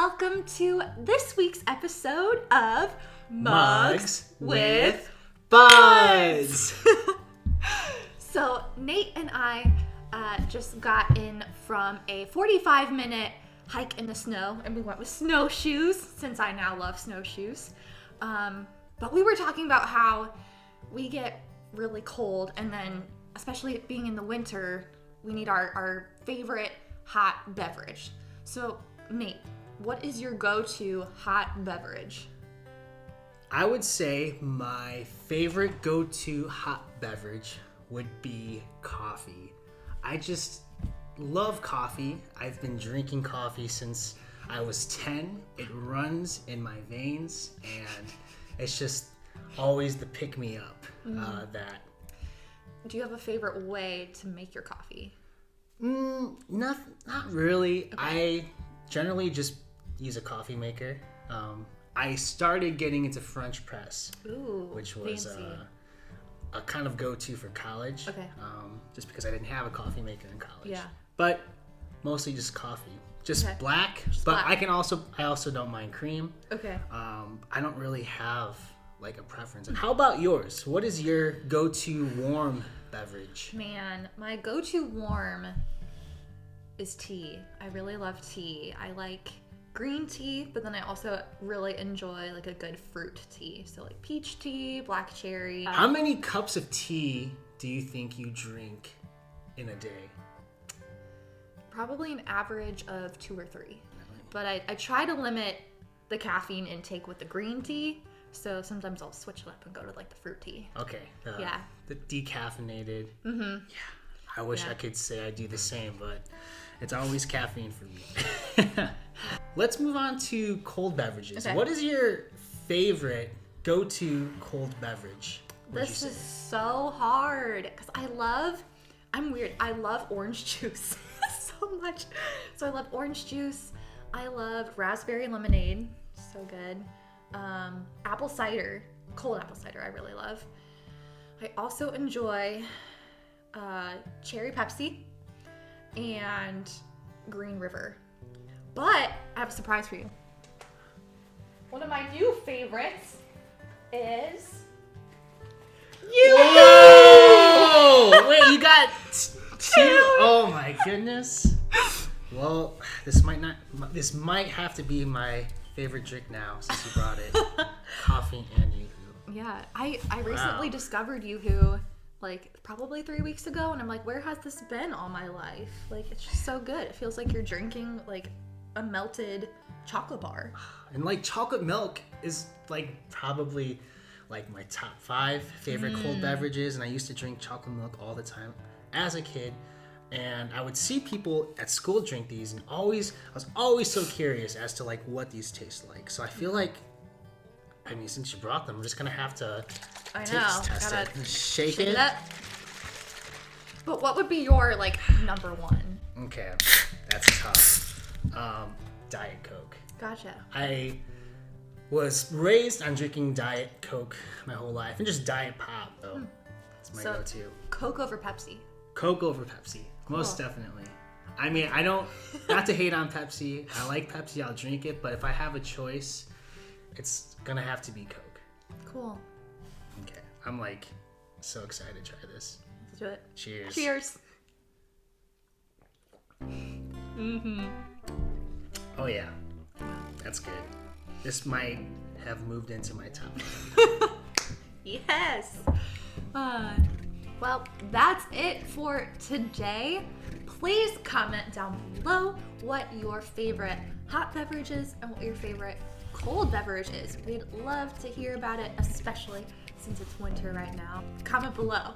welcome to this week's episode of Mugs with Buzz. So Nate and I just got in from a 45-minute hike in the snow, and we went with snowshoes since I now love snowshoes. But we were talking about how we get really cold, and then especially being in the winter, we need our favorite hot beverage. So Nate, what is your go-to hot beverage? I would say my favorite go-to hot beverage would be coffee. I just love coffee. I've been drinking coffee since I was 10. It runs in my veins, and it's just always the pick-me-up that. Do you have a favorite way to make your coffee? Not really. Okay. I generally just use a coffee maker. I started getting into French press, which was a kind of go-to for college. Okay. Just because I didn't have a coffee maker in college. Yeah. But mostly just coffee, just Okay. black. Just but black. I also don't mind cream. Okay. I don't really have like a preference. How about yours? What is your go-to warm beverage? Man, my go-to warm is tea. I really love tea. I like green tea, but then I also really enjoy like a good fruit tea. So like peach tea, black cherry. How many cups of tea do you think you drink in a day? Probably an average of 2 or 3. But I try to limit the caffeine intake with the green tea. So sometimes I'll switch it up and go to like the fruit tea. Okay. Yeah. The decaffeinated. Mm-hmm. Yeah. I wish I could say I do the same, but it's always caffeine for me. Let's move on to cold beverages. Okay. What is your favorite go-to cold beverage? This is so hard because I'm weird. I love orange juice so much. So I love orange juice. I love raspberry lemonade. So good. Apple cider, cold apple cider, I really love. I also enjoy cherry Pepsi and Green River. But I have a surprise for you. One of my new favorites is Whoa! Wait, you got two? Oh my goodness. Well, this might have to be my favorite drink now since you brought it. Coffee and Yoo-hoo. Yeah, I recently discovered Yoo-hoo like probably 3 weeks ago, and I'm like, where has this been all my life? Like, it's just so good. It feels like you're drinking like a melted chocolate bar. And like chocolate milk is like probably like my top 5 favorite cold beverages, and I used to drink chocolate milk all the time as a kid. And I would see people at school drink these, and I was always so curious as to like what these taste like. So I feel like, I mean, since you brought them, we're just gonna have to taste test it. Shake it. But what would be your like number one? Okay, that's tough. Diet Coke. Gotcha. I was raised on drinking Diet Coke my whole life, and just Diet Pop though. That's my go-to. Coke over Pepsi. Coke over Pepsi, most definitely. I mean, I don't, not to hate on Pepsi. I like Pepsi, I'll drink it, but if I have a choice, it's gonna have to be Coke. Cool. Okay, I'm like so excited to try this. Let's do it. Cheers. Cheers. Oh yeah, that's good. This might have moved into my top 5. Yes. Well, that's it for today. Please comment down below what your favorite hot beverage is and what your favorite cold beverage is. We'd love to hear about it, especially since it's winter right now. Comment below.